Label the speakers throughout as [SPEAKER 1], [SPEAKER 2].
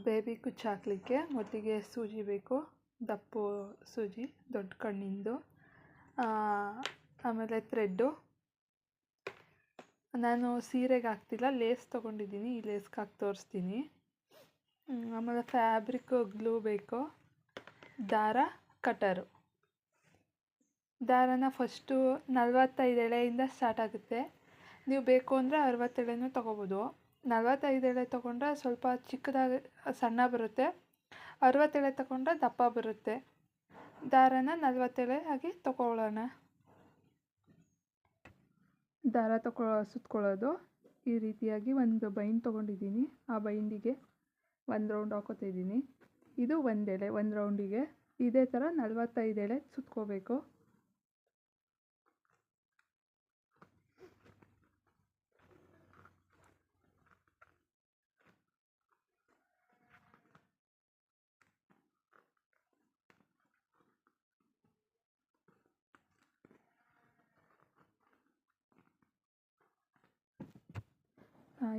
[SPEAKER 1] Baby ಕುಚ್ಚು ಹಾಕಲಿಕ್ಕೆ ಮೊದಲಿಗೆ ಸೂಜಿ ಬೇಕು, ದಪ್ಪು ಸೂಜಿ ದೊಡ್ಡ ಕಣ್ಣಿಂದು. ಆಮೇಲೆ ಥ್ರೆಡ್ಡು. ನಾನು ಸೀರೆಗೆ ಹಾಕ್ತಿಲ್ಲ, ಲೇಸ್ ತೊಗೊಂಡಿದ್ದೀನಿ, ಈ ಲೇಸ್ಗೆ ಹಾಕಿ ತೋರಿಸ್ತೀನಿ. ಆಮೇಲೆ ಫ್ಯಾಬ್ರಿಕ್ ಗ್ಲೂ ಬೇಕು, ದಾರ, ಕಟರು. ದಾರನ ಫಸ್ಟು 45 ಎಳೆಯಿಂದ ಸ್ಟಾರ್ಟ್ ಆಗುತ್ತೆ. ನೀವು ಬೇಕು ಅಂದರೆ 60 ಎಳೆನೂ ತೊಗೋಬೋದು. 45 ಎಳೆ ತೊಗೊಂಡ್ರೆ ಸ್ವಲ್ಪ ಚಿಕ್ಕದಾಗಿ ಸಣ್ಣ ಬರುತ್ತೆ, 60 ಎಳೆ ತೊಗೊಂಡ್ರೆ ದಪ್ಪ ಬರುತ್ತೆ. ದಾರನ 40 ಎಳೆ ಆಗಿ ತೊಗೊಳ್ಳೋಣ. ದಾರ ಸುತ್ಕೊಳ್ಳೋದು ಈ ರೀತಿಯಾಗಿ ಒಂದು ಬೈಂಡ್ ತೊಗೊಂಡಿದ್ದೀನಿ. ಆ ಬೈಂಡಿಗೆ ಒಂದು ರೌಂಡ್ ಹಾಕೋತಾ ಇದ್ದೀನಿ. ಇದು ಒಂದು ಎಳೆ, ಒಂದು ರೌಂಡಿಗೆ ಇದೇ ಥರ 45 ಎಳೆ ಸುತ್ಕೋಬೇಕು.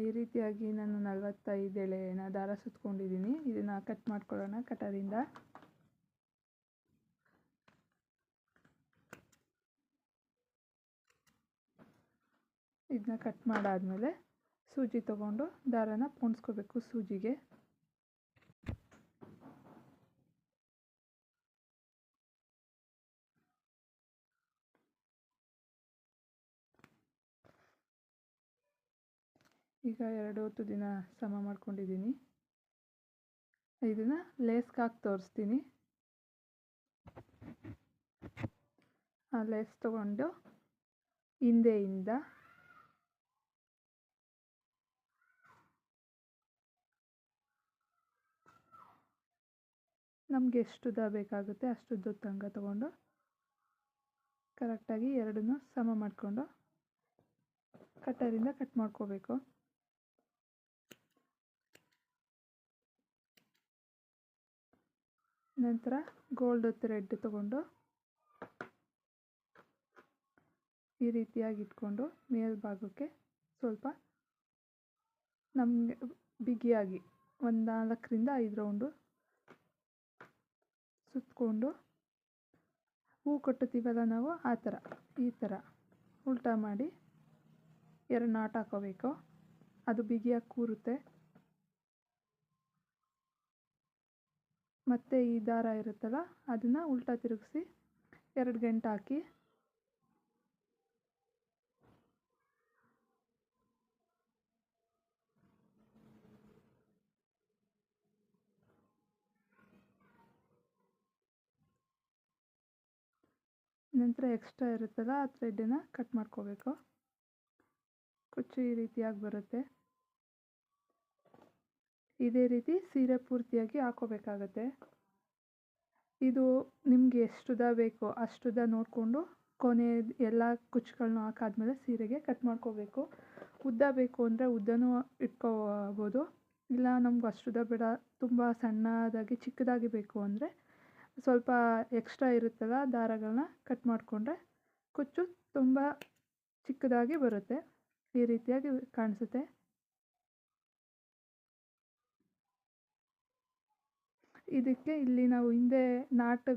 [SPEAKER 1] ಈ ರೀತಿಯಾಗಿ ನಾನು 45 ಎಳೆನ ದಾರ ಸುತ್ಕೊಂಡಿದ್ದೀನಿ. ಇದನ್ನು ಕಟ್ ಮಾಡ್ಕೊಳ್ಳೋಣ ಕಟರಿಂದ. ಇದನ್ನ ಕಟ್ ಮಾಡಾದಮೇಲೆ ಸೂಜಿ ತೊಗೊಂಡು ದಾರನ ಪೋಣಿಸ್ಕೋಬೇಕು ಸೂಜಿಗೆ. ಈಗ 2 ತುದಿನ ಸಮ ಮಾಡ್ಕೊಂಡಿದ್ದೀನಿ. ಇದನ್ನು ಲೇಸ್ಗೆ ಹಾಕಿ ತೋರಿಸ್ತೀನಿ. ಆ ಲೇಸ್ ತೊಗೊಂಡು ಹಿಂದೆಯಿಂದ ನಮಗೆ ಎಷ್ಟು ಉದ್ದ ಬೇಕಾಗುತ್ತೆ ಅಷ್ಟು ಉದ್ದ ತನಕ ತೊಗೊಂಡು ಕರೆಕ್ಟಾಗಿ ಎರಡನ್ನೂ ಸಮ ಮಾಡಿಕೊಂಡು ಕಟ್ಟರಿಂದ ಕಟ್ ಮಾಡ್ಕೋಬೇಕು. ನಂತರ ಗೋಲ್ಡ್ ಥ್ರೆಡ್ ತೊಗೊಂಡು ಈ ರೀತಿಯಾಗಿ ಇಟ್ಕೊಂಡು ಮೇಲ್ಭಾಗಕ್ಕೆ ಸ್ವಲ್ಪ ನಮಗೆ ಬಿಗಿಯಾಗಿ ಒಂದು 4ರಿಂದ 5 ರೌಂಡು ಸುತ್ತಕೊಂಡು ಹೂ ಕಟ್ಟುತ್ತೀವಲ್ಲ ನಾವು ಆ ಥರ ಈ ಥರ ಉಲ್ಟಾ ಮಾಡಿ 2 ನಾಟ್ ಹಾಕೋಬೇಕು. ಅದು ಬಿಗಿಯಾಗಿ ಕೂರುತ್ತೆ. ಮತ್ತು ಈ ದಾರ ಇರುತ್ತಲ್ಲ ಅದನ್ನು ಉಲ್ಟಾ ತಿರುಗಿಸಿ 2 ಗಂಟೆ ಹಾಕಿ ನಂತರ ಎಕ್ಸ್ಟ್ರಾ ಇರುತ್ತಲ್ಲ ಆ ಥ್ರೆಡ್ಡನ್ನು ಕಟ್ ಮಾಡ್ಕೋಬೇಕು. ಕುಚ್ಚು ಈ ರೀತಿಯಾಗಿ ಬರುತ್ತೆ. ಇದೇ ರೀತಿ ಸೀರೆ ಪೂರ್ತಿಯಾಗಿ ಹಾಕೋಬೇಕಾಗತ್ತೆ. ಇದು ನಿಮಗೆ ಎಷ್ಟು ಉದ್ದ ಬೇಕೋ ಅಷ್ಟು ಉದ್ದ ನೋಡಿಕೊಂಡು ಕೊನೆ ಎಲ್ಲ ಕುಚ್ಚುಗಳನ್ನೂ ಹಾಕಾದ್ಮೇಲೆ ಸೀರೆಗೆ ಕಟ್ ಮಾಡ್ಕೋಬೇಕು. ಉದ್ದ ಬೇಕು ಅಂದರೆ ಉದ್ದನೂ ಇಟ್ಕೋಬೋದು. ಇಲ್ಲ ನಮ್ಗೆ ಅಷ್ಟು ಉದ್ದ ಬೇಡ, ತುಂಬ ಸಣ್ಣದಾಗಿ ಚಿಕ್ಕದಾಗಿ ಬೇಕು ಅಂದರೆ ಸ್ವಲ್ಪ ಎಕ್ಸ್ಟ್ರಾ ಇರುತ್ತಲ್ಲ ದಾರಗಳನ್ನ ಕಟ್ ಮಾಡಿಕೊಂಡ್ರೆ ಕುಚ್ಚು ತುಂಬ ಚಿಕ್ಕದಾಗಿ ಬರುತ್ತೆ. ಈ ರೀತಿಯಾಗಿ ಕಾಣಿಸುತ್ತೆ. ಇದಕ್ಕೆ ಇಲ್ಲಿ ನಾವು ಹಿಂದೆ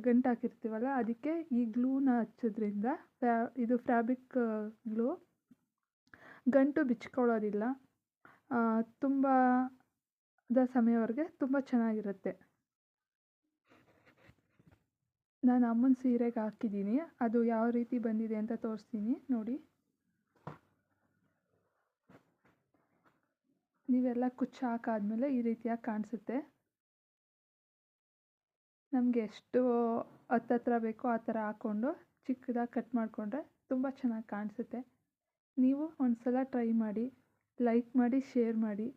[SPEAKER 1] ಗಂಟು ಹಾಕಿರ್ತೀವಲ್ಲ ಅದಕ್ಕೆ ಈ ಗ್ಲೂನ ಹಚ್ಚೋದ್ರಿಂದ ಇದು ಫ್ಯಾಬ್ರಿಕ್ ಗ್ಲೂ ಗಂಟು ಬಿಚ್ಕೊಳ್ಳೋದಿಲ್ಲ. ತುಂಬ ಸಮಯವರೆಗೆ ತುಂಬ ಚೆನ್ನಾಗಿರುತ್ತೆ. ನಾನು ಅಮ್ಮನ ಸೀರೆಗೆ ಹಾಕಿದ್ದೀನಿ, ಅದು ಯಾವ ರೀತಿ ಬಂದಿದೆ ಅಂತ ತೋರಿಸ್ತೀನಿ ನೋಡಿ. ನೀವೆಲ್ಲ ಕುಚ್ಚು ಹಾಕಾದ್ಮೇಲೆ ಈ ರೀತಿಯಾಗಿ ಕಾಣಿಸುತ್ತೆ. ನಮಗೆ ಎಷ್ಟು ಹತ್ತತ್ರ ಬೇಕೋ ಆ ಥರ ಹಾಕ್ಕೊಂಡು ಚಿಕ್ಕದಾಗಿ ಕಟ್ ಮಾಡಿಕೊಂಡ್ರೆ ತುಂಬ ಚೆನ್ನಾಗಿ ಕಾಣಿಸುತ್ತೆ. ನೀವು ಒಂದು ಸಲ ಟ್ರೈ ಮಾಡಿ, ಲೈಕ್ ಮಾಡಿ, ಶೇರ್ ಮಾಡಿ.